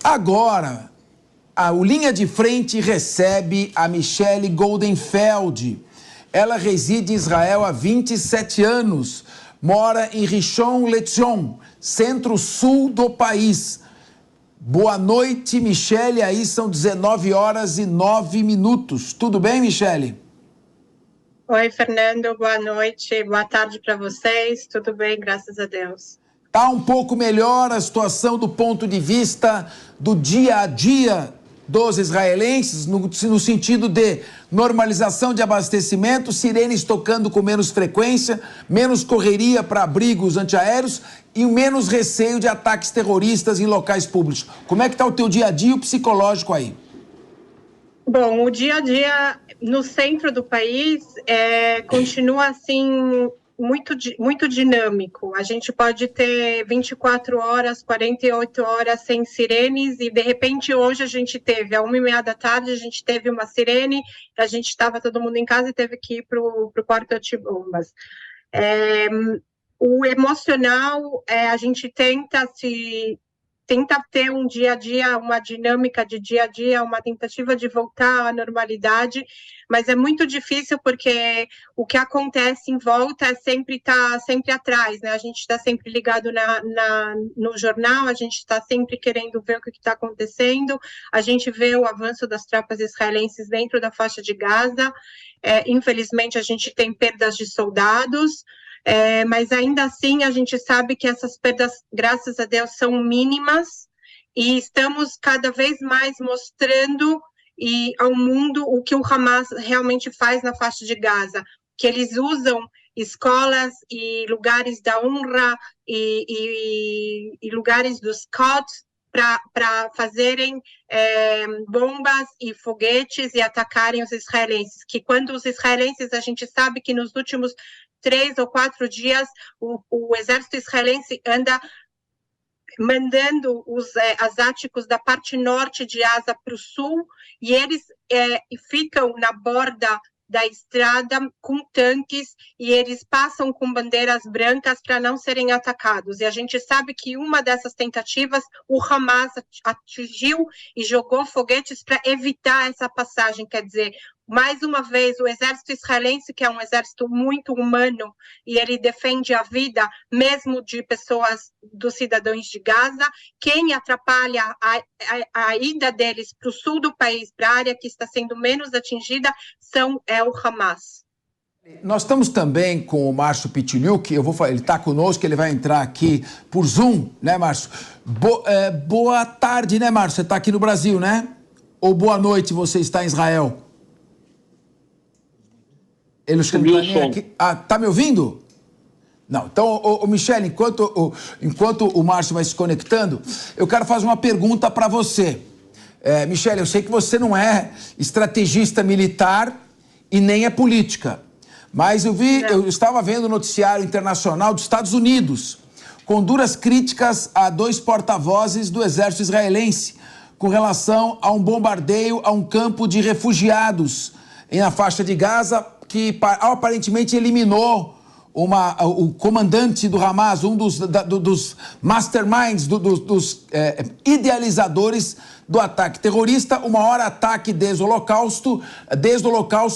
Agora, o Linha de Frente recebe a Michele Goldenfeld. Ela reside em Israel há 27 anos, mora em Rishon LeZion, centro-sul do país. Boa noite, Michele. Aí são 19h09. Tudo bem, Michele? Oi, Fernando. Boa noite. Boa tarde para vocês. Tudo bem, graças a Deus. Está um pouco melhor a situação do ponto de vista do dia a dia dos israelenses, no sentido de normalização de abastecimento, sirenes tocando com menos frequência, menos correria para abrigos antiaéreos e menos receio de ataques terroristas em locais públicos. Como é que está o teu dia a dia e o psicológico aí? Bom, o dia a dia no centro do país continua assim muito dinâmico. A gente pode ter 24 horas, 48 horas sem sirenes e de repente hoje a gente teve, às 1h30 da tarde, a gente teve uma sirene, a gente estava todo mundo em casa e teve que ir para o quarto antibombas. O emocional, a gente tenta ter um dia a dia, uma dinâmica de dia a dia, uma tentativa de voltar à normalidade, mas é muito difícil porque o que acontece em volta está sempre atrás, né? A gente está sempre ligado no jornal, a gente está sempre querendo ver o que está acontecendo, a gente vê o avanço das tropas israelenses dentro da faixa de Gaza, infelizmente a gente tem perdas de soldados, mas ainda assim a gente sabe que essas perdas, graças a Deus, são mínimas e estamos cada vez mais mostrando ao mundo o que o Hamas realmente faz na faixa de Gaza, que eles usam escolas e lugares da UNRWA e lugares dos CODs para fazerem bombas e foguetes e atacarem os israelenses, que quando os israelenses, a gente sabe que nos últimos 3 ou 4 dias, o exército israelense anda mandando os asiáticos da parte norte de Gaza para o sul, e eles ficam na borda da estrada com tanques, e eles passam com bandeiras brancas para não serem atacados. E a gente sabe que uma dessas tentativas, o Hamas atingiu e jogou foguetes para evitar essa passagem, quer dizer, mais uma vez, o exército israelense, que é um exército muito humano, e ele defende a vida mesmo de pessoas, dos cidadãos de Gaza, quem atrapalha a ida deles para o sul do país, para a área que está sendo menos atingida, é o Hamas. Nós estamos também com o Márcio Pitiliuk, ele está conosco, ele vai entrar aqui por Zoom, né, Márcio? Boa tarde, né, Márcio? Você está aqui no Brasil, né? Ou boa noite, você está em Israel? Tá me ouvindo? Não. Então, Michele, enquanto o Márcio vai se conectando, eu quero fazer uma pergunta para você. Michele, eu sei que você não é estrategista militar e nem é política, mas eu estava vendo o noticiário internacional dos Estados Unidos, com duras críticas a 2 porta-vozes do exército israelense com relação a um bombardeio a um campo de refugiados na faixa de Gaza, que aparentemente eliminou o comandante do Hamas, um dos masterminds, dos idealizadores do ataque terrorista. O maior ataque desde o Holocausto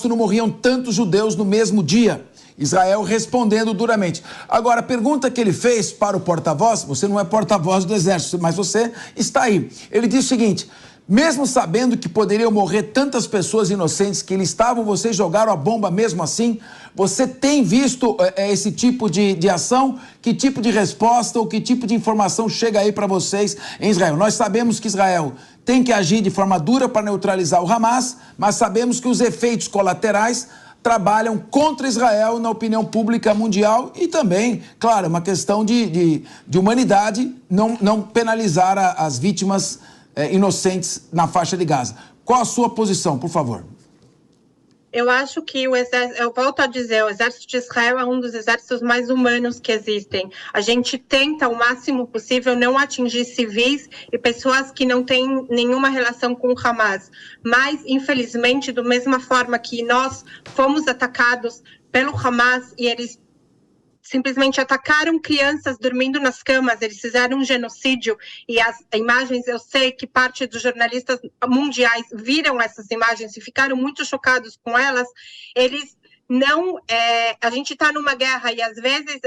não morriam tantos judeus no mesmo dia. Israel respondendo duramente. Agora, a pergunta que ele fez para o porta-voz, você não é porta-voz do exército, mas você está aí. Ele disse o seguinte: mesmo sabendo que poderiam morrer tantas pessoas inocentes que vocês jogaram a bomba mesmo assim, você tem visto esse tipo de ação? Que tipo de resposta ou que tipo de informação chega aí para vocês em Israel? Nós sabemos que Israel tem que agir de forma dura para neutralizar o Hamas, mas sabemos que os efeitos colaterais trabalham contra Israel na opinião pública mundial e também, claro, uma questão de humanidade, não penalizar as vítimas inocentes na faixa de Gaza. Qual a sua posição, por favor? Eu acho que eu volto a dizer, o exército de Israel é um dos exércitos mais humanos que existem. A gente tenta o máximo possível não atingir civis e pessoas que não têm nenhuma relação com o Hamas. Mas, infelizmente, da mesma forma que nós fomos atacados pelo Hamas e eles simplesmente atacaram crianças dormindo nas camas, eles fizeram um genocídio, e as imagens, eu sei que parte dos jornalistas mundiais viram essas imagens e ficaram muito chocados com elas. Eles não... a gente está numa guerra e, às vezes...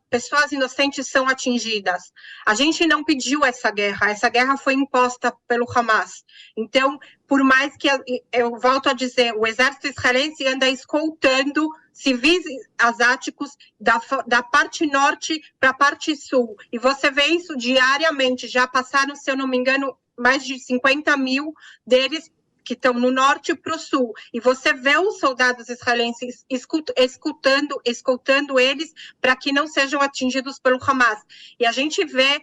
pessoas inocentes são atingidas. A gente não pediu essa guerra foi imposta pelo Hamas. Então, por mais que, eu volto a dizer, o exército israelense anda escoltando civis asiáticos da parte norte para a parte sul, e você vê isso diariamente, já passaram, se eu não me engano, mais de 50 mil deles que estão no norte para o sul, e você vê os soldados israelenses escutando eles para que não sejam atingidos pelo Hamas. E a gente vê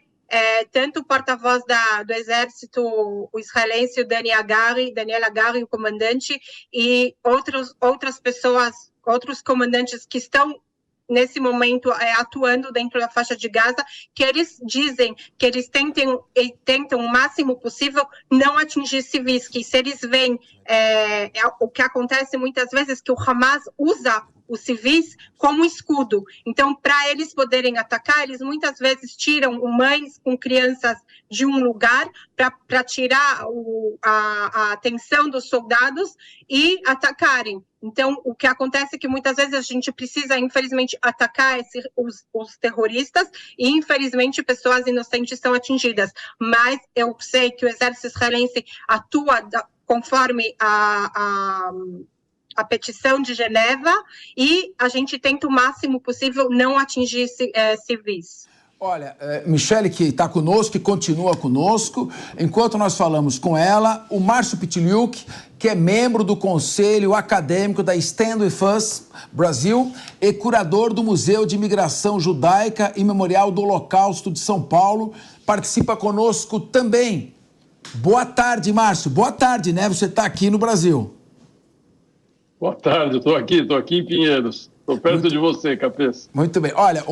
tanto o porta-voz do exército o israelense, o Daniel Hagari, o comandante, e outras pessoas, outros comandantes que estão nesse momento atuando dentro da faixa de Gaza, que eles dizem que eles tentam o máximo possível não atingir civis, que se eles veem o que acontece muitas vezes, que o Hamas usa os civis como escudo. Então, para eles poderem atacar, eles muitas vezes tiram mães com crianças de um lugar para tirar a atenção dos soldados e atacarem. Então, o que acontece é que muitas vezes a gente precisa, infelizmente, atacar os terroristas e, infelizmente, pessoas inocentes são atingidas. Mas eu sei que o exército israelense atua conforme a petição de Geneva, e a gente tenta o máximo possível não atingir civis. Olha, Michele, que está conosco, que continua conosco, enquanto nós falamos com ela, o Márcio Pitiliuk, que é membro do Conselho Acadêmico da Stand With Us Brasil e curador do Museu de Imigração Judaica e Memorial do Holocausto de São Paulo, participa conosco também. Boa tarde, Márcio. Boa tarde, né? Você está aqui no Brasil. Boa tarde, estou aqui em Pinheiros. Estou perto de você, Capês. Muito bem. Olha,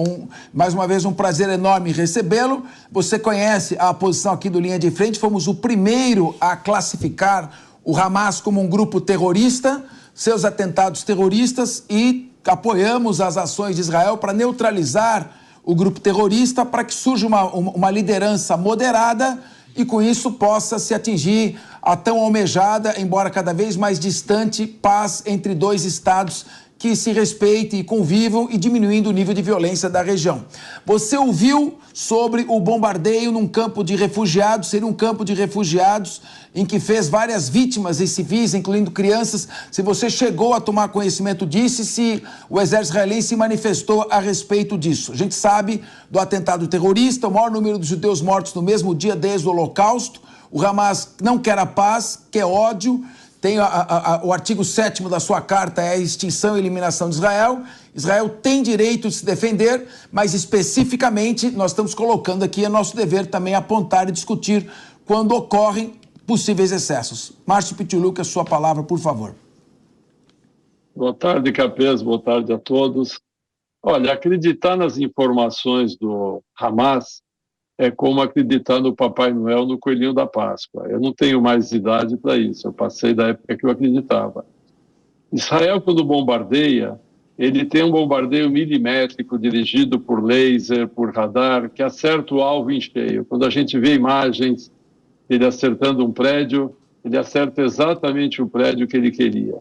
mais uma vez um prazer enorme recebê-lo. Você conhece a posição aqui do Linha de Frente. Fomos o primeiro a classificar o Hamas como um grupo terrorista, seus atentados terroristas, e apoiamos as ações de Israel para neutralizar o grupo terrorista, para que surja uma liderança moderada e com isso possa se atingir a tão almejada, embora cada vez mais distante, paz entre dois estados que se respeitem e convivam, e diminuindo o nível de violência da região. Você ouviu sobre o bombardeio num campo de refugiados, seria um campo de refugiados em que fez várias vítimas e civis, incluindo crianças. Se você chegou a tomar conhecimento disso e se o exército israelense se manifestou a respeito disso. A gente sabe do atentado terrorista, o maior número de judeus mortos no mesmo dia desde o Holocausto. O Hamas não quer a paz, quer ódio. Tem o artigo 7º da sua carta, é a extinção e eliminação de Israel. Israel tem direito de se defender, mas especificamente nós estamos colocando aqui, é nosso dever também apontar e discutir quando ocorrem possíveis excessos. Márcio Pitiliuk, a sua palavra, por favor. Boa tarde, Capês, boa tarde a todos. Olha, acreditar nas informações do Hamas é como acreditar no Papai Noel, no Coelhinho da Páscoa. Eu não tenho mais idade para isso, eu passei da época que eu acreditava. Israel, quando bombardeia, ele tem um bombardeio milimétrico dirigido por laser, por radar, que acerta o alvo em cheio. Quando a gente vê imagens dele acertando um prédio, ele acerta exatamente o prédio que ele queria.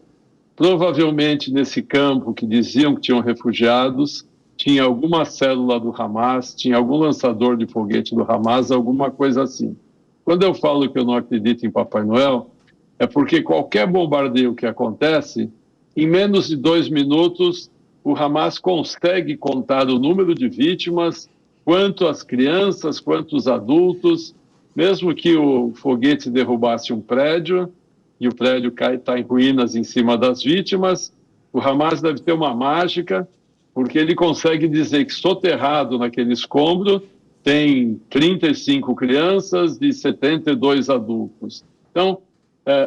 Provavelmente nesse campo que diziam que tinham refugiados, tinha alguma célula do Hamas, tinha algum lançador de foguete do Hamas, alguma coisa assim. Quando eu falo que eu não acredito em Papai Noel, é porque qualquer bombardeio que acontece, em menos de 2 minutos, o Hamas consegue contar o número de vítimas, quanto as crianças, quanto os adultos, mesmo que o foguete derrubasse um prédio, e o prédio está em ruínas em cima das vítimas, o Hamas deve ter uma mágica, porque ele consegue dizer que soterrado naquele escombro tem 35 crianças e 72 adultos. Então,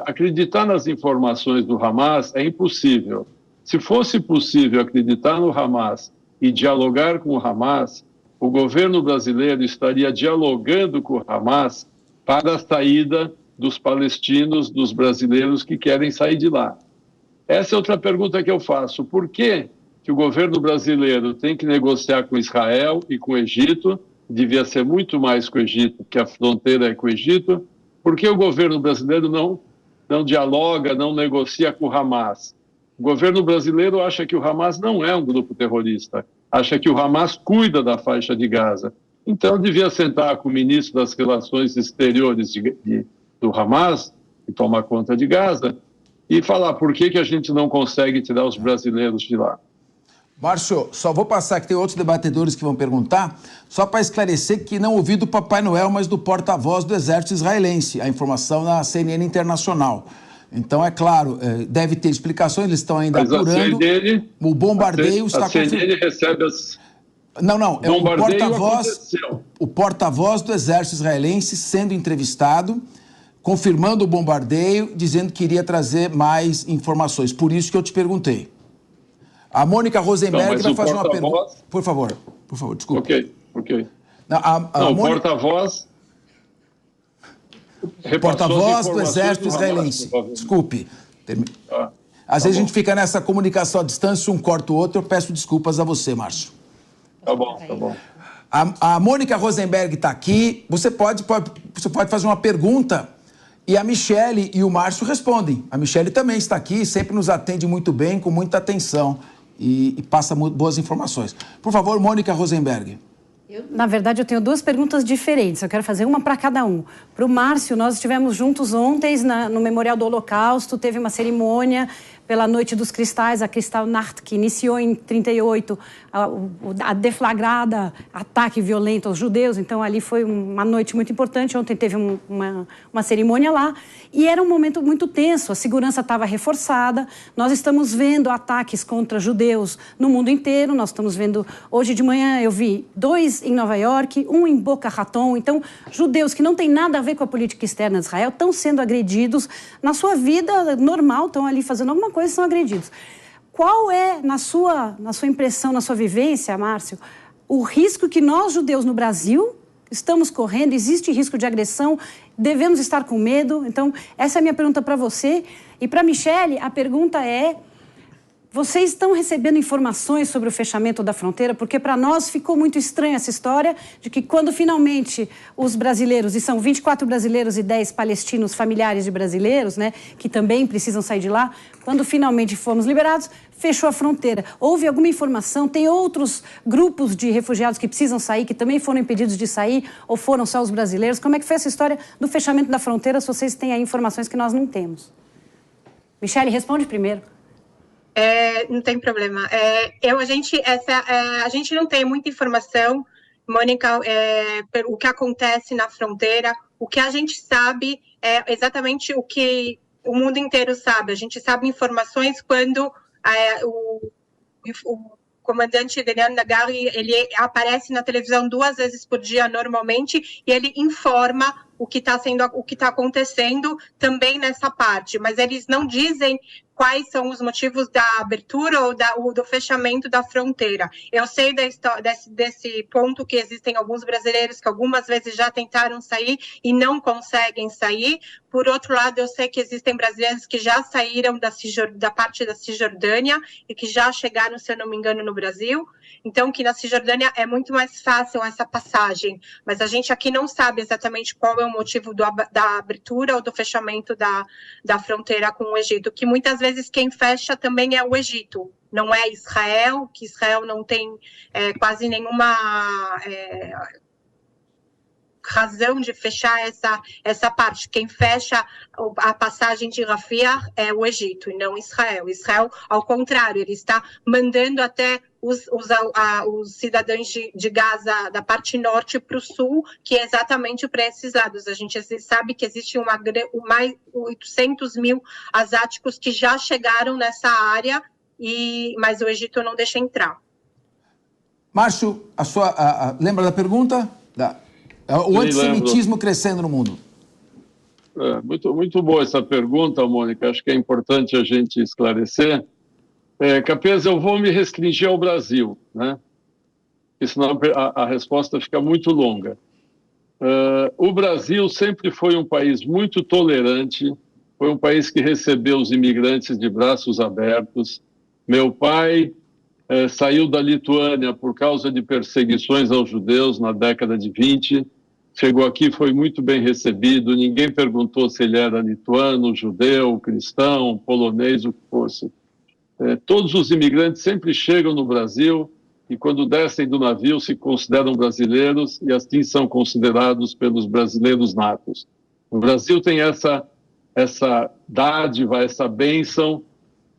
acreditar nas informações do Hamas é impossível. Se fosse possível acreditar no Hamas e dialogar com o Hamas, o governo brasileiro estaria dialogando com o Hamas para a saída dos palestinos, dos brasileiros que querem sair de lá. Essa é outra pergunta que eu faço. Por que que o governo brasileiro tem que negociar com Israel e com o Egito, devia ser muito mais com o Egito, porque a fronteira é com o Egito. Por que o governo brasileiro não dialoga, não negocia com o Hamas? O governo brasileiro acha que o Hamas não é um grupo terrorista, acha que o Hamas cuida da faixa de Gaza. Então, devia sentar com o ministro das Relações Exteriores do Hamas, que toma conta de Gaza, e falar por que a gente não consegue tirar os brasileiros de lá. Márcio, só vou passar que tem outros debatedores que vão perguntar, só para esclarecer que não ouvi do Papai Noel, mas do porta-voz do exército israelense, a informação na CNN Internacional. Então, é claro, deve ter explicações, eles estão ainda apurando. O bombardeio está... A CNN recebe as... Não, é o porta-voz do exército israelense sendo entrevistado, confirmando o bombardeio, dizendo que iria trazer mais informações. Por isso que eu te perguntei. A Mônica Rosenberg vai fazer uma pergunta. Por favor, desculpa. Ok. O porta-voz... Porta-voz do exército israelense. Desculpe. Às vezes a gente fica nessa comunicação à distância, um corta o outro. Eu peço desculpas a você, Márcio. Tá bom. A Mônica Rosenberg está aqui. Você pode fazer uma pergunta e a Michele e o Márcio respondem. A Michele também está aqui, sempre nos atende muito bem, com muita atenção e passa boas informações. Por favor, Mônica Rosenberg. Na verdade, eu tenho duas perguntas diferentes. Eu quero fazer uma para cada um. Para o Márcio, nós estivemos juntos ontem no Memorial do Holocausto, teve uma pela Noite dos Cristais, a Kristallnacht, que iniciou em 1938 a deflagrada ataque violento aos judeus. Então, ali foi uma noite muito importante. Ontem teve uma cerimônia lá e era um momento muito tenso. A segurança estava reforçada. Nós estamos vendo ataques contra judeus no mundo inteiro. Nós estamos vendo... Hoje de manhã eu vi 2 em Nova York, 1 em Boca Raton. Então, judeus que não têm nada a ver com a política externa de Israel estão sendo agredidos na sua vida normal, estão ali fazendo alguma coisa e são agredidos. Qual é, na sua impressão, na sua vivência, Márcio, o risco que nós, judeus no Brasil, estamos correndo? Existe risco de agressão? Devemos estar com medo? Então, essa é a minha pergunta para você. E para a Michele, a pergunta é... Vocês estão recebendo informações sobre o fechamento da fronteira? Porque para nós ficou muito estranha essa história de que quando finalmente os brasileiros, e são 24 brasileiros e 10 palestinos familiares de brasileiros, né, que também precisam sair de lá, quando finalmente fomos liberados, fechou a fronteira. Houve alguma informação? Tem outros grupos de refugiados que precisam sair, que também foram impedidos de sair, ou foram só os brasileiros? Como é que foi essa história do fechamento da fronteira, se vocês têm aí informações que nós não temos? Michele, responde primeiro. Não tem problema. A gente não tem muita informação, Mônica, o que acontece na fronteira. O que a gente sabe é exatamente o que o mundo inteiro sabe. A gente sabe informações quando o comandante Daniel Nagari, ele aparece na televisão 2 vezes por dia normalmente e ele informa o que está acontecendo também nessa parte, mas eles não dizem quais são os motivos da abertura ou do fechamento da fronteira. Eu sei desse ponto que existem alguns brasileiros que algumas vezes já tentaram sair e não conseguem sair. Por outro lado, eu sei que existem brasileiros que já saíram da parte da Cisjordânia e que já chegaram, se eu não me engano, no Brasil. Então, que na Cisjordânia é muito mais fácil essa passagem, mas a gente aqui não sabe exatamente qual é o motivo da abertura ou do fechamento da fronteira com o Egito, que muitas vezes quem fecha também é o Egito, não é Israel, que Israel não tem quase nenhuma razão de fechar essa parte. Quem fecha a passagem de Rafah é o Egito e não Israel. Israel, ao contrário, ele está mandando até os cidadãos de Gaza da parte norte para o sul, que é exatamente para esses lados. A gente sabe que existe mais 800 mil asiáticos que já chegaram nessa área, mas o Egito não deixa entrar. Márcio, lembra da pergunta? O antissemitismo crescendo no mundo. Muito boa essa pergunta, Mônica. Acho que é importante a gente esclarecer. Capês, eu vou me restringir ao Brasil, né? Porque senão a resposta fica muito longa. O Brasil sempre foi um país muito tolerante, foi um país que recebeu os imigrantes de braços abertos. Meu pai saiu da Lituânia por causa de perseguições aos judeus na década de 20, chegou aqui, foi muito bem recebido, ninguém perguntou se ele era lituano, judeu, cristão, polonês, o que fosse. Todos os imigrantes sempre chegam no Brasil e quando descem do navio se consideram brasileiros e assim são considerados pelos brasileiros natos. O Brasil tem essa dádiva, essa bênção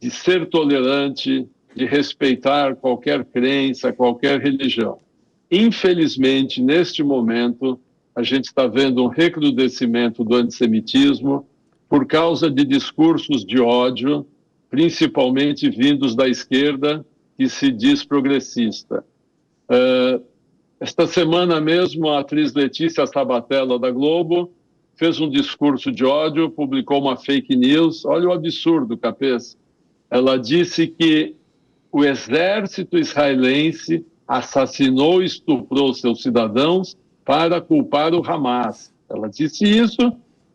de ser tolerante, de respeitar qualquer crença, qualquer religião. Infelizmente, neste momento, a gente está vendo um recrudescimento do antissemitismo por causa de discursos de ódio, principalmente vindos da esquerda, que se diz progressista. Esta semana mesmo, a atriz Letícia Sabatella, da Globo, fez um discurso de ódio, publicou uma fake news. Olha o absurdo, Capês. Ela disse que o exército israelense assassinou e estuprou seus cidadãos para culpar o Hamas. Ela disse isso,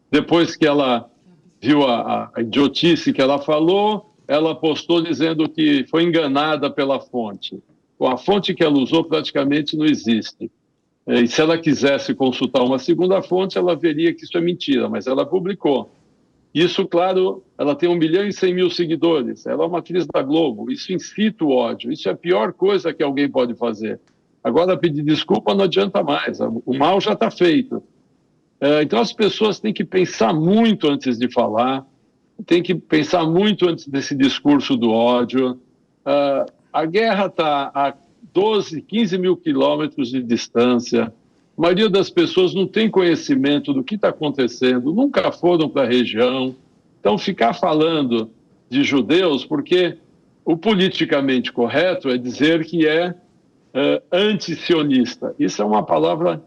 depois que ela viu a idiotice que ela falou, ela postou dizendo que foi enganada pela fonte. Bom, a fonte que ela usou praticamente não existe. E se ela quisesse consultar uma segunda fonte, ela veria que isso é mentira, mas ela publicou. Isso, claro, ela tem 1.100.000 seguidores, ela é uma atriz da Globo, isso incita o ódio, isso é a pior coisa que alguém pode fazer. Agora, pedir desculpa não adianta mais, o mal já está feito. Então, as pessoas têm que pensar muito antes de falar, têm que pensar muito antes desse discurso do ódio. A guerra está a 12, 15 mil quilômetros de distância. A maioria das pessoas não tem conhecimento do que está acontecendo, nunca foram para a região. Então, ficar falando de judeus, porque o politicamente correto é dizer que é antisionista. Isso é uma palavra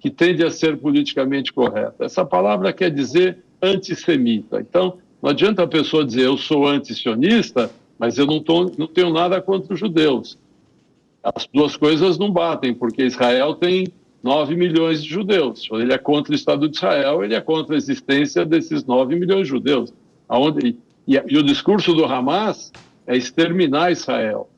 que tende a ser politicamente correta. Essa palavra quer dizer antissemita. Então, não adianta a pessoa dizer eu sou antisionista, mas eu não tenho nada contra os judeus. As duas coisas não batem, porque Israel tem 9 milhões de judeus. Ele é contra o Estado de Israel, ele é contra a existência desses 9 milhões de judeus. E o discurso do Hamas é exterminar Israel.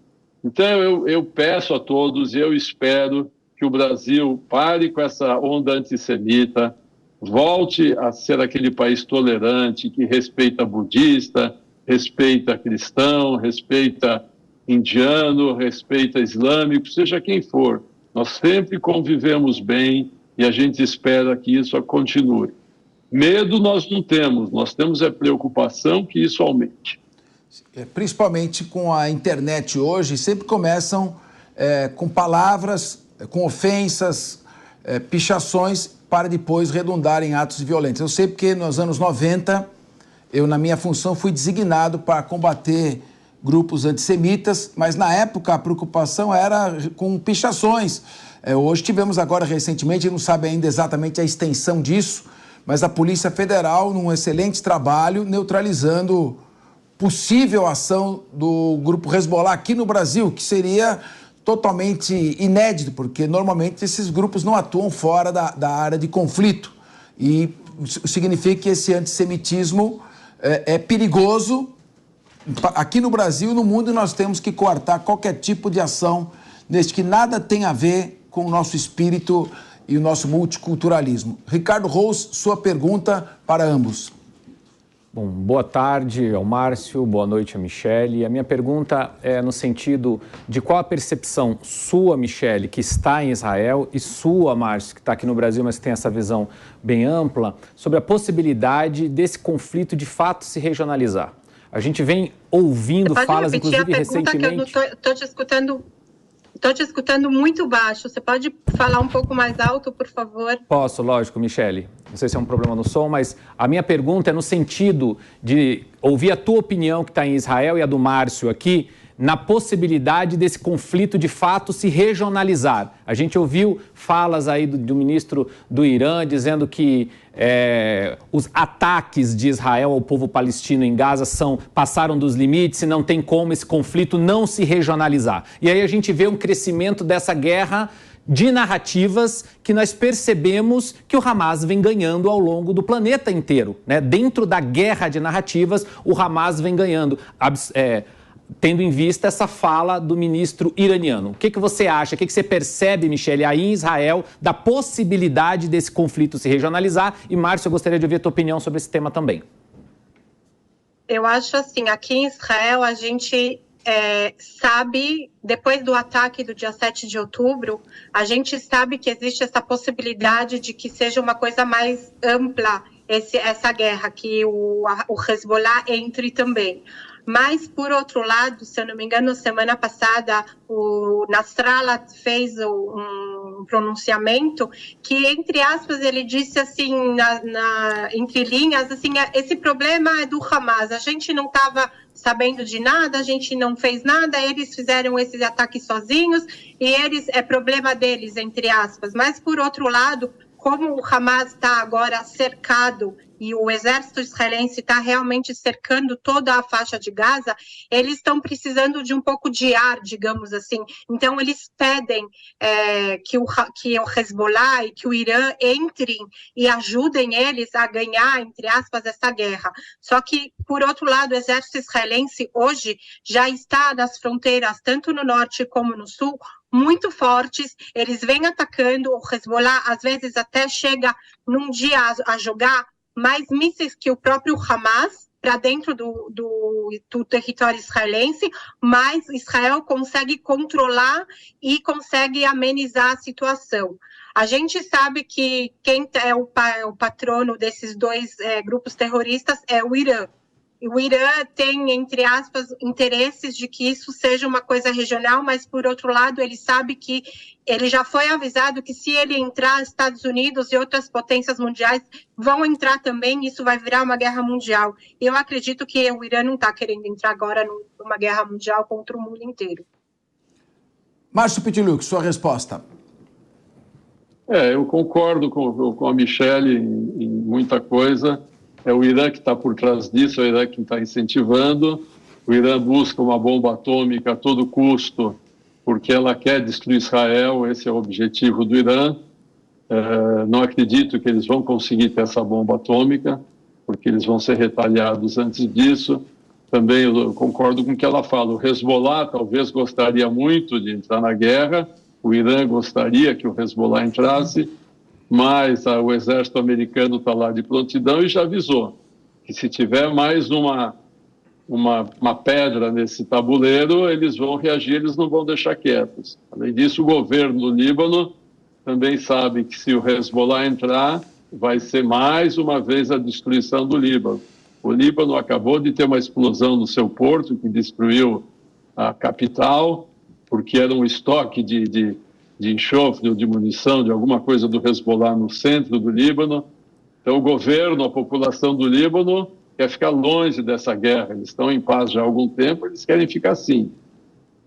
Então, eu peço a todos, eu espero que o Brasil pare com essa onda antissemita, volte a ser aquele país tolerante, que respeita budista, respeita cristão, respeita indiano, respeita islâmico, seja quem for. Nós sempre convivemos bem e a gente espera que isso continue. Medo nós não temos, nós temos a preocupação que isso aumente. Principalmente com a internet hoje, sempre começam com palavras, com ofensas, pichações, para depois redundar em atos violentos. Eu sei porque nos anos 90, eu, na minha função, fui designado para combater grupos antissemitas, mas na época a preocupação era com pichações. Hoje tivemos agora recentemente, não sabe ainda exatamente a extensão disso, mas a Polícia Federal, num excelente trabalho, neutralizando possível ação do grupo Hezbollah aqui no Brasil, que seria totalmente inédito, porque normalmente esses grupos não atuam fora da área de conflito. E significa que esse antissemitismo é perigoso. Aqui no Brasil e no mundo nós temos que coartar qualquer tipo de ação, desde que nada tem a ver com o nosso espírito e o nosso multiculturalismo. Ricardo Rous, sua pergunta para ambos. Bom, boa tarde ao Márcio, boa noite a Michele. A minha pergunta é no sentido de qual a percepção sua, Michele, que está em Israel, e sua, Márcio, que está aqui no Brasil, mas que tem essa visão bem ampla, sobre a possibilidade desse conflito de fato se regionalizar. A gente vem ouvindo falas, inclusive recentemente... Estou te escutando muito baixo. Você pode falar um pouco mais alto, por favor? Posso, lógico, Michele. Não sei se é um problema no som, mas a minha pergunta é no sentido de ouvir a tua opinião, que está em Israel, e a do Márcio aqui, na possibilidade desse conflito de fato se regionalizar. A gente ouviu falas aí do ministro do Irã dizendo que os ataques de Israel ao povo palestino em Gaza passaram dos limites e não tem como esse conflito não se regionalizar. E aí a gente vê um crescimento dessa guerra de narrativas que nós percebemos que o Hamas vem ganhando ao longo do planeta inteiro, né? Dentro da guerra de narrativas, o Hamas vem ganhando. tendo em vista essa fala do ministro iraniano. O que você acha, o que você percebe, Michele, aí em Israel, da possibilidade desse conflito se regionalizar? E, Márcio, eu gostaria de ouvir a tua opinião sobre esse tema também. Eu acho assim, aqui em Israel a gente sabe, depois do ataque do dia 7 de outubro, a gente sabe que existe essa possibilidade de que seja uma coisa mais ampla essa guerra, que o Hezbollah entre também. Mas, por outro lado, se eu não me engano, semana passada, o Nasrallah fez um pronunciamento que, entre aspas, ele disse assim, entre linhas, assim, esse problema é do Hamas, a gente não estava sabendo de nada, a gente não fez nada, eles fizeram esses ataques sozinhos e é problema deles, entre aspas. Mas, por outro lado, como o Hamas está agora cercado e o exército israelense está realmente cercando toda a faixa de Gaza, eles estão precisando de um pouco de ar, digamos assim. Então, eles pedem que o Hezbollah e que o Irã entrem e ajudem eles a ganhar, entre aspas, essa guerra. Só que, por outro lado, o exército israelense hoje já está nas fronteiras, tanto no norte como no sul, muito fortes, eles vêm atacando, o Hezbollah às vezes até chega num dia a jogar mais mísseis que o próprio Hamas para dentro do território israelense, mas Israel consegue controlar e consegue amenizar a situação. A gente sabe que quem é o patrono desses dois grupos terroristas é o Irã. O Irã tem, entre aspas, interesses de que isso seja uma coisa regional, mas, por outro lado, ele sabe que ele já foi avisado que se ele entrar, Estados Unidos e outras potências mundiais vão entrar também, isso vai virar uma guerra mundial. Eu acredito que o Irã não está querendo entrar agora numa guerra mundial contra o mundo inteiro. Márcio Pitiluk, sua resposta. Eu concordo com a Michele em muita coisa. É o Irã que está por trás disso, é o Irã que está incentivando. O Irã busca uma bomba atômica a todo custo, porque ela quer destruir Israel, esse é o objetivo do Irã. Não acredito que eles vão conseguir ter essa bomba atômica, porque eles vão ser retaliados antes disso. Também eu concordo com o que ela fala. O Hezbollah talvez gostaria muito de entrar na guerra, o Irã gostaria que o Hezbollah entrasse, mas o exército americano está lá de prontidão e já avisou que se tiver mais uma pedra nesse tabuleiro, eles vão reagir, eles não vão deixar quietos. Além disso, o governo do Líbano também sabe que se o Hezbollah entrar, vai ser mais uma vez a destruição do Líbano. O Líbano acabou de ter uma explosão no seu porto, que destruiu a capital, porque era um estoque de enxofre ou de munição, de alguma coisa do Hezbollah no centro do Líbano. Então, o governo, a população do Líbano quer ficar longe dessa guerra. Eles estão em paz já há algum tempo, eles querem ficar assim.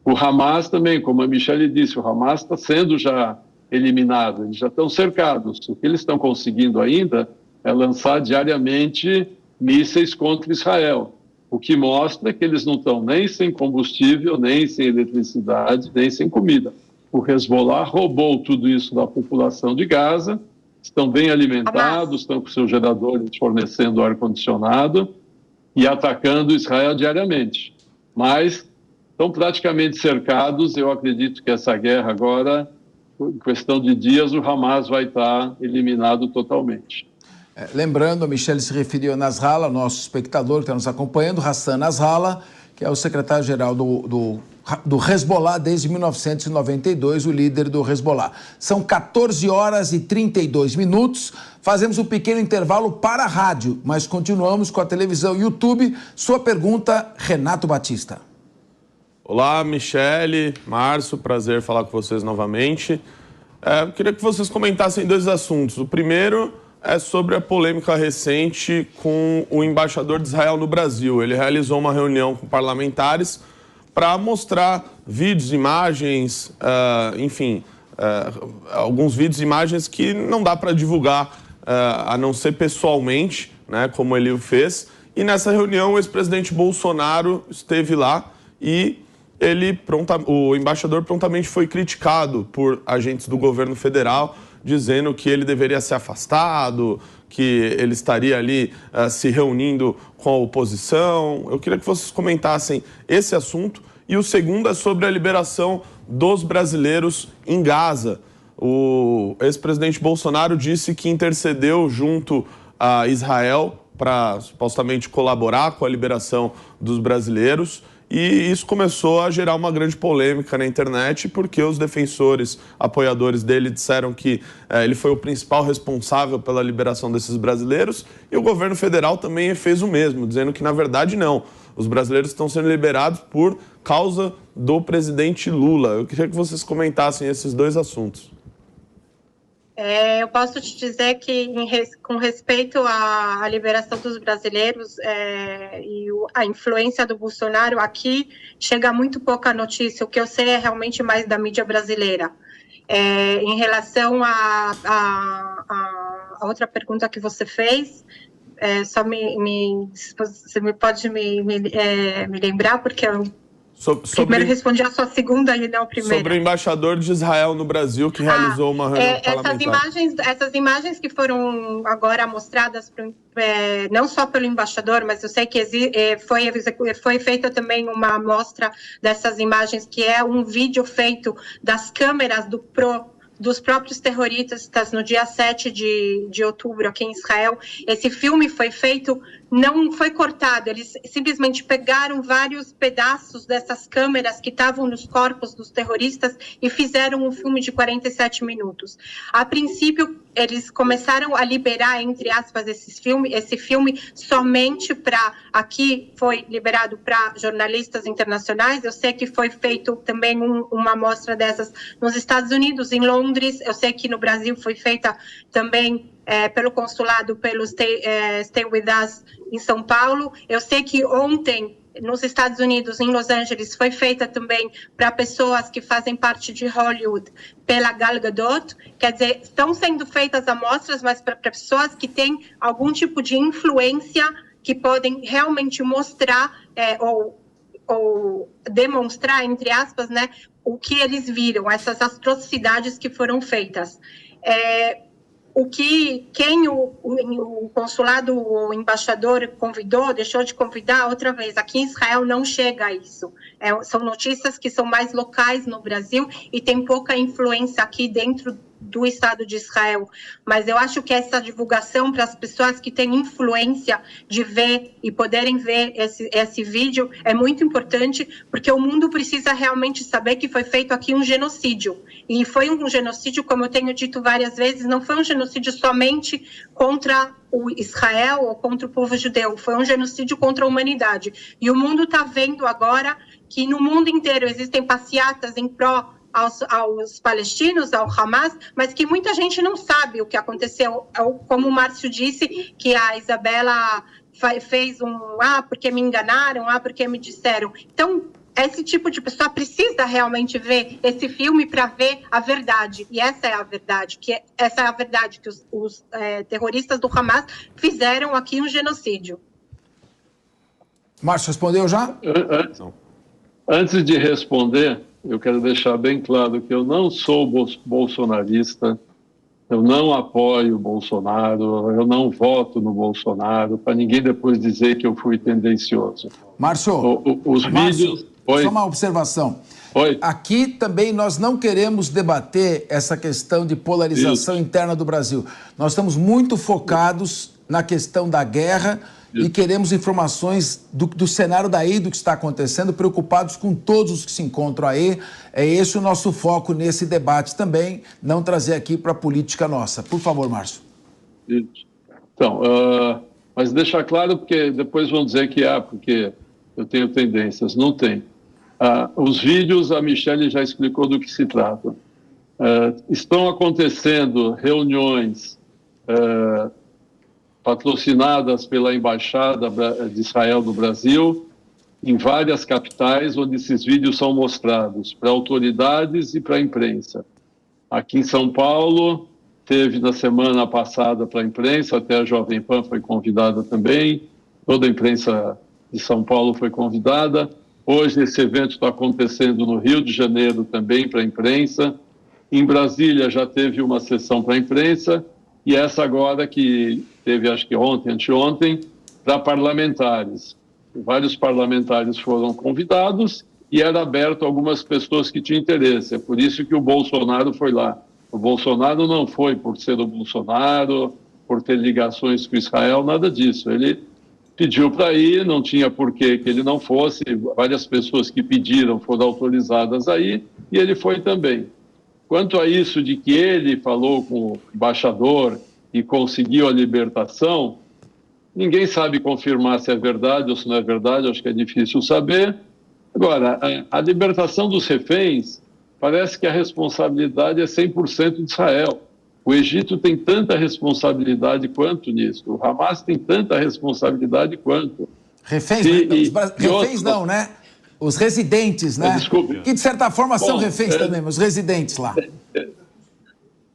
O Hamas também, como a Michele disse, o Hamas está sendo já eliminado, eles já estão cercados. O que eles estão conseguindo ainda é lançar diariamente mísseis contra Israel, o que mostra que eles não estão nem sem combustível, nem sem eletricidade, nem sem comida. O Hezbollah roubou tudo isso da população de Gaza, estão bem alimentados, estão com seus geradores fornecendo ar-condicionado e atacando Israel diariamente. Mas estão praticamente cercados. Eu acredito que essa guerra agora, em questão de dias, o Hamas vai estar eliminado totalmente. Lembrando, a Michele se referiu a Nasrallah, nosso espectador que está nos acompanhando, Hassan Nasrallah, que é o secretário-geral do Hezbollah desde 1992, o líder do Hezbollah. São 14 horas e 32 minutos. Fazemos um pequeno intervalo para a rádio, mas continuamos com a televisão e YouTube. Sua pergunta, Renato Batista. Olá, Michele, Márcio, prazer falar com vocês novamente. Eu queria que vocês comentassem dois assuntos. O primeiro é sobre a polêmica recente com o embaixador de Israel no Brasil. Ele realizou uma reunião com parlamentares para mostrar vídeos, imagens, alguns vídeos e imagens que não dá para divulgar, a não ser pessoalmente, né, como ele o fez. E nessa reunião o ex-presidente Bolsonaro esteve lá e o embaixador prontamente foi criticado por agentes do governo federal, dizendo que ele deveria ser afastado, que ele estaria ali se reunindo com a oposição. Eu queria que vocês comentassem esse assunto. E o segundo é sobre a liberação dos brasileiros em Gaza. O ex-presidente Bolsonaro disse que intercedeu junto a Israel para supostamente colaborar com a liberação dos brasileiros. E isso começou a gerar uma grande polêmica na internet, porque os defensores, apoiadores dele, disseram que ele foi o principal responsável pela liberação desses brasileiros, e o governo federal também fez o mesmo, dizendo que, na verdade, não. Os brasileiros estão sendo liberados por causa do presidente Lula. Eu queria que vocês comentassem esses dois assuntos. Eu posso te dizer que, com respeito à liberação dos brasileiros e a influência do Bolsonaro, aqui chega muito pouca notícia. O que eu sei é realmente mais da mídia brasileira. Em relação à outra pergunta que você fez, você pode me lembrar, porque eu primeiro respondi a sua segunda e não a primeira. Sobre o embaixador de Israel no Brasil, que realizou uma reunião parlamentar. Essas imagens que foram agora mostradas, não só pelo embaixador, mas eu sei que foi feita também uma amostra dessas imagens, que é um vídeo feito das câmeras dos próprios terroristas no dia 7 de outubro aqui em Israel. Esse filme foi feito, não foi cortado, eles simplesmente pegaram vários pedaços dessas câmeras que estavam nos corpos dos terroristas e fizeram um filme de 47 minutos. A princípio, eles começaram a liberar, entre aspas, esse filme somente aqui foi liberado para jornalistas internacionais. Eu sei que foi feito também uma amostra dessas nos Estados Unidos, em Londres. Eu sei que no Brasil foi feita também pelo consulado, pelo Stay With Us em São Paulo. Eu sei que ontem, nos Estados Unidos, em Los Angeles, foi feita também para pessoas que fazem parte de Hollywood, pela Gal Gadot. Quer dizer, estão sendo feitas amostras, mas para pessoas que têm algum tipo de influência, que podem realmente mostrar ou demonstrar, entre aspas, né, o que eles viram, essas atrocidades que foram feitas. Quem o consulado, o embaixador deixou de convidar outra vez. Aqui em Israel não chega a isso. São notícias que são mais locais no Brasil e tem pouca influência aqui dentro do Estado de Israel. Mas eu acho que essa divulgação para as pessoas que têm influência de ver e poderem ver esse vídeo é muito importante, porque o mundo precisa realmente saber que foi feito aqui um genocídio. E foi um genocídio, como eu tenho dito várias vezes, não foi um genocídio somente contra o Israel ou contra o povo judeu, foi um genocídio contra a humanidade. E o mundo está vendo agora que no mundo inteiro existem passeatas em pró aos palestinos, ao Hamas, mas que muita gente não sabe o que aconteceu. Como o Márcio disse, que a Isabela fez porque me enganaram, porque me disseram. Então, esse tipo de pessoa precisa realmente ver esse filme para ver a verdade. E essa é a verdade, que os terroristas do Hamas fizeram aqui um genocídio. Márcio, respondeu já? Antes de responder, eu quero deixar bem claro que eu não sou bolsonarista, eu não apoio o Bolsonaro, eu não voto no Bolsonaro, para ninguém depois dizer que eu fui tendencioso. Márcio, os vídeos... Só uma observação. Oi. Aqui também nós não queremos debater essa questão de polarização interna do Brasil. Nós estamos muito focados na questão da guerra e queremos informações do cenário daí, do que está acontecendo, preocupados com todos os que se encontram aí. É esse o nosso foco nesse debate também, não trazer aqui para a política nossa. Por favor, Márcio. Isso. Então, mas deixar claro, porque depois vão dizer que porque eu tenho tendências. Não tem. Os vídeos, a Michele já explicou do que se trata. Estão acontecendo reuniões patrocinadas pela Embaixada de Israel no Brasil, em várias capitais, onde esses vídeos são mostrados para autoridades e para a imprensa. Aqui em São Paulo, teve na semana passada para a imprensa, até a Jovem Pan foi convidada também, toda a imprensa de São Paulo foi convidada. Hoje esse evento está acontecendo no Rio de Janeiro também para a imprensa. Em Brasília já teve uma sessão para a imprensa e essa agora que teve acho que ontem, anteontem, para parlamentares. Vários parlamentares foram convidados e era aberto a algumas pessoas que tinham interesse. É por isso que o Bolsonaro foi lá. O Bolsonaro não foi por ser o Bolsonaro, por ter ligações com Israel, nada disso. Ele pediu para ir, não tinha porquê que ele não fosse. Várias pessoas que pediram foram autorizadas a ir e ele foi também. Quanto a isso de que ele falou com o embaixador e conseguiu a libertação, ninguém sabe confirmar se é verdade ou se não é verdade, acho que é difícil saber. Agora, a libertação dos reféns, parece que a responsabilidade é 100% de Israel. O Egito tem tanta responsabilidade quanto nisso. O Hamas tem tanta responsabilidade quanto. Reféns, reféns não, né? Os residentes, né? Desculpe. Que de certa forma são reféns também, mas os residentes lá.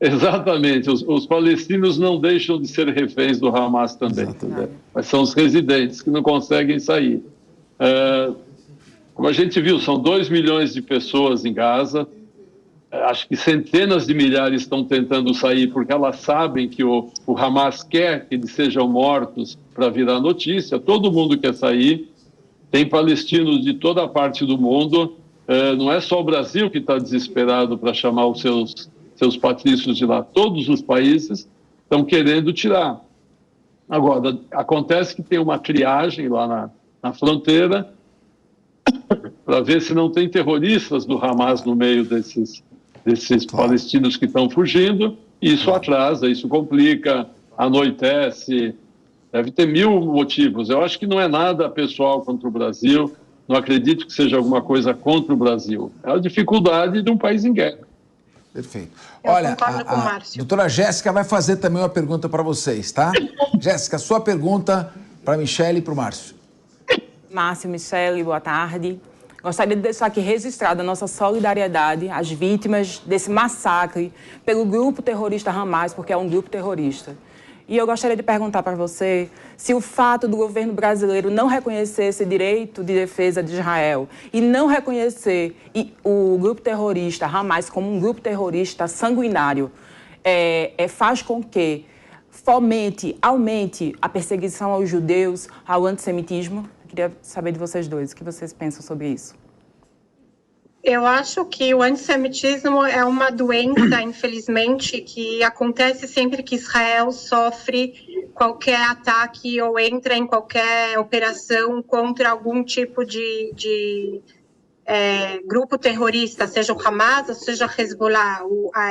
Exatamente. Os palestinos não deixam de ser reféns do Hamas também. Mas são os residentes que não conseguem sair. Como a gente viu, são 2 milhões de pessoas em Gaza. Acho que centenas de milhares estão tentando sair porque elas sabem que o Hamas quer que eles sejam mortos para virar notícia. Todo mundo quer sair. Tem palestinos de toda a parte do mundo. Não é só o Brasil que está desesperado para chamar os seus patrícios de lá. Todos os países estão querendo tirar. Agora, acontece que tem uma triagem lá na fronteira para ver se não tem terroristas do Hamas no meio desses palestinos que estão fugindo. Isso atrasa, isso complica, anoitece. Deve ter 1000 motivos. Eu acho que não é nada pessoal contra o Brasil. Não acredito que seja alguma coisa contra o Brasil. É a dificuldade de um país em guerra. Perfeito. Olha, a doutora Jéssica vai fazer também uma pergunta para vocês, tá? Jéssica, sua pergunta para a Michele e para o Márcio. Márcio, Michele, boa tarde. Gostaria de deixar aqui registrada a nossa solidariedade às vítimas desse massacre pelo grupo terrorista Hamas, porque é um grupo terrorista. E eu gostaria de perguntar para você se o fato do governo brasileiro não reconhecer esse direito de defesa de Israel e não reconhecer o grupo terrorista Hamas como um grupo terrorista sanguinário faz com que aumente a perseguição aos judeus, ao antissemitismo. Eu queria saber de vocês dois, o que vocês pensam sobre isso? Eu acho que o antissemitismo é uma doença, infelizmente, que acontece sempre que Israel sofre qualquer ataque ou entra em qualquer operação contra algum tipo de grupo terrorista, seja o Hamas ou seja o Hezbollah.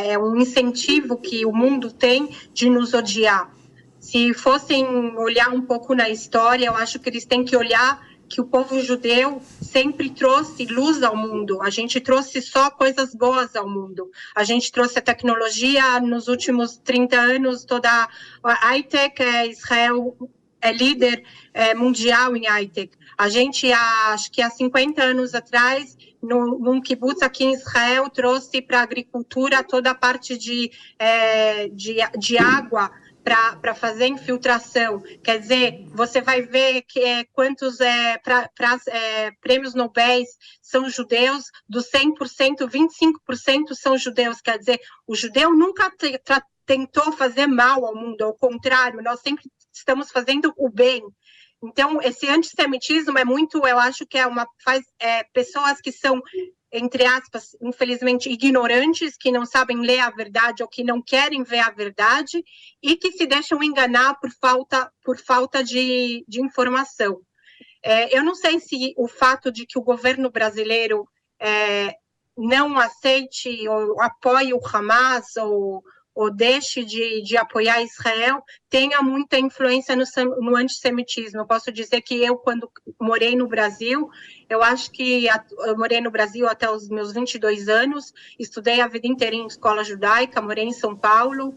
É um incentivo que o mundo tem de nos odiar. Se fossem olhar um pouco na história, eu acho que eles têm que olhar que o povo judeu sempre trouxe luz ao mundo. A gente trouxe só coisas boas ao mundo. A gente trouxe a tecnologia nos últimos 30 anos, toda a high-tech. Israel é líder mundial em high-tech. A gente, acho que há 50 anos atrás, num kibbutz aqui em Israel, trouxe para a agricultura toda a parte de água, para fazer infiltração. Quer dizer, você vai ver que quantos prêmios Nobel são judeus, dos 100%, 25% são judeus. Quer dizer, o judeu nunca tentou fazer mal ao mundo, ao contrário, nós sempre estamos fazendo o bem. Então, esse antissemitismo é muito, eu acho que pessoas que são, entre aspas, infelizmente, ignorantes, que não sabem ler a verdade ou que não querem ver a verdade e que se deixam enganar por falta de informação. Eu não sei se o fato de que o governo brasileiro não aceite ou apoie o Hamas ou deixe de apoiar Israel, tenha muita influência no antissemitismo. Eu posso dizer que eu, quando morei no Brasil, eu acho que eu morei no Brasil até os meus 22 anos, estudei a vida inteira em escola judaica, morei em São Paulo,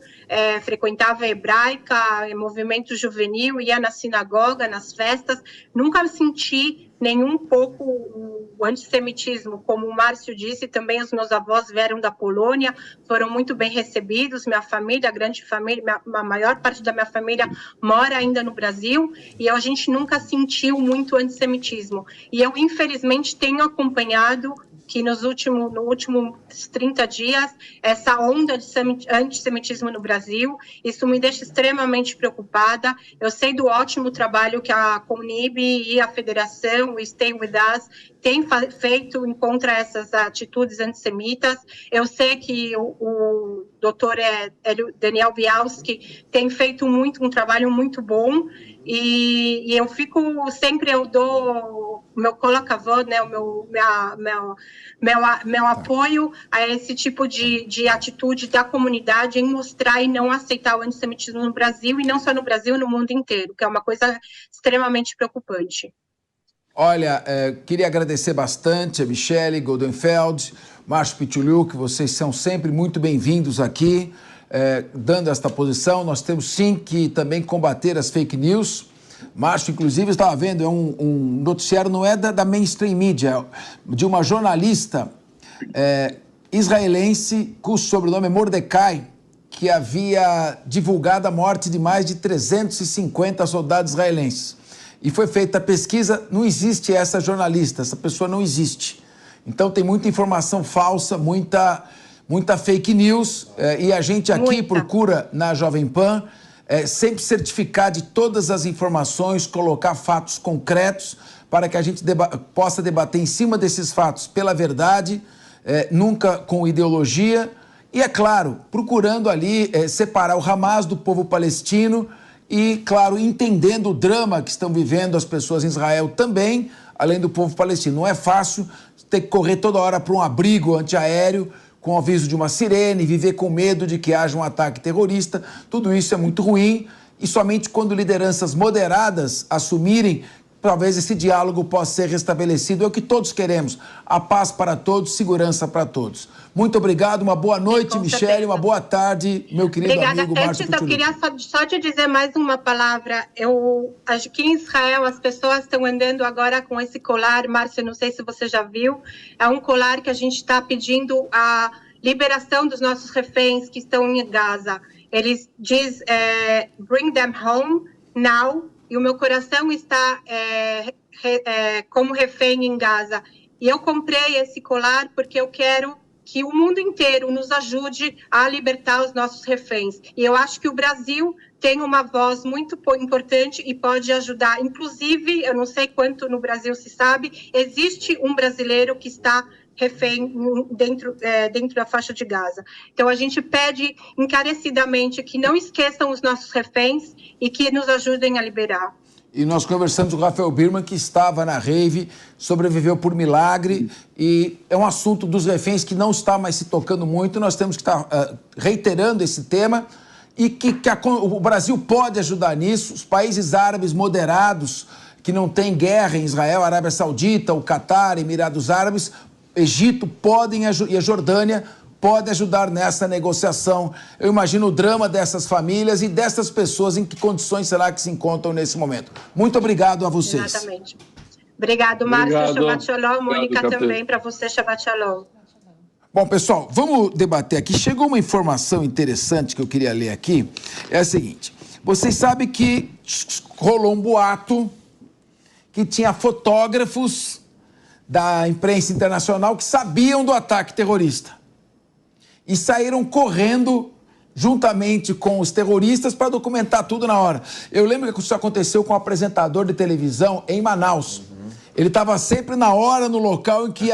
frequentava a hebraica, movimento juvenil, ia na sinagoga, nas festas, nunca senti nenhum pouco o antissemitismo. Como o Márcio disse, também os meus avós vieram da Polônia, foram muito bem recebidos, minha família, a grande família, a maior parte da minha família mora ainda no Brasil, e a gente nunca sentiu muito antissemitismo. E eu, infelizmente, tenho acompanhado que nos últimos 30 dias, essa onda de antissemitismo no Brasil. Isso me deixa extremamente preocupada. Eu sei do ótimo trabalho que a Comunib e a Federação, o Stay With Us, tem feito contra essas atitudes antissemitas. Eu sei que o doutor Daniel Bialski tem feito um trabalho muito bom, e eu fico sempre, eu dou meu colocavô, né, meu apoio a esse tipo de atitude da comunidade em mostrar e não aceitar o antissemitismo no Brasil, e não só no Brasil, no mundo inteiro, que é uma coisa extremamente preocupante. Olha, queria agradecer bastante a Michele Goldenfeld, Márcio Picholiuk, vocês são sempre muito bem-vindos aqui, dando esta posição. Nós temos sim que também combater as fake news. Márcio, inclusive, estava vendo, é um noticiário, não é da mainstream media, de uma jornalista israelense, cujo sobrenome é Mordecai, que havia divulgado a morte de mais de 350 soldados israelenses. E foi feita a pesquisa, não existe essa jornalista, essa pessoa não existe. Então tem muita informação falsa, muita fake news, e a gente aqui procura, na Jovem Pan, sempre certificar de todas as informações, colocar fatos concretos, para que a gente possa debater em cima desses fatos pela verdade, nunca com ideologia, e, é claro, procurando ali separar o Hamas do povo palestino, e, claro, entendendo o drama que estão vivendo as pessoas em Israel também, além do povo palestino. Não é fácil ter que correr toda hora para um abrigo antiaéreo, com o aviso de uma sirene, viver com medo de que haja um ataque terrorista. Tudo isso é muito ruim, e somente quando lideranças moderadas assumirem, talvez esse diálogo possa ser restabelecido. É o que todos queremos: a paz para todos, segurança para todos. Muito obrigado, uma boa noite, Michele, uma boa tarde, meu querido amigo Márcio Picholiuk. Antes, eu queria só te dizer mais uma palavra. Eu acho que em Israel as pessoas estão andando agora com esse colar, Márcio, não sei se você já viu, é um colar que a gente está pedindo a liberação dos nossos reféns que estão em Gaza. Eles dizem, bring them home now, e o meu coração está como refém em Gaza. E eu comprei esse colar porque eu quero que o mundo inteiro nos ajude a libertar os nossos reféns. E eu acho que o Brasil tem uma voz muito importante e pode ajudar. Inclusive, eu não sei quanto no Brasil se sabe, existe um brasileiro que está refém dentro da faixa de Gaza. Então, a gente pede encarecidamente que não esqueçam os nossos reféns e que nos ajudem a liberar. E nós conversamos com o Rafael Birman, que estava na rave, sobreviveu por milagre, e é um assunto dos reféns que não está mais se tocando muito. Nós temos que estar reiterando esse tema, e que o Brasil pode ajudar nisso. Os países árabes moderados, que não têm guerra em Israel, a Arábia Saudita, o Catar, Emirados Árabes, Egito, podem, e a Jordânia pode ajudar nessa negociação. Eu imagino o drama dessas famílias e dessas pessoas, em que condições será que se encontram nesse momento. Muito obrigado a vocês. Exatamente. Obrigado, Márcio. Shabbat Shalom. Mônica, também para você, Shabbat Shalom. Bom, pessoal, vamos debater aqui. Chegou uma informação interessante que eu queria ler aqui. É a seguinte: vocês sabem que rolou um boato que tinha fotógrafos da imprensa internacional que sabiam do ataque terrorista e saíram correndo juntamente com os terroristas para documentar tudo na hora. Eu lembro que isso aconteceu com um apresentador de televisão em Manaus. Ele estava sempre na hora, no local em que ia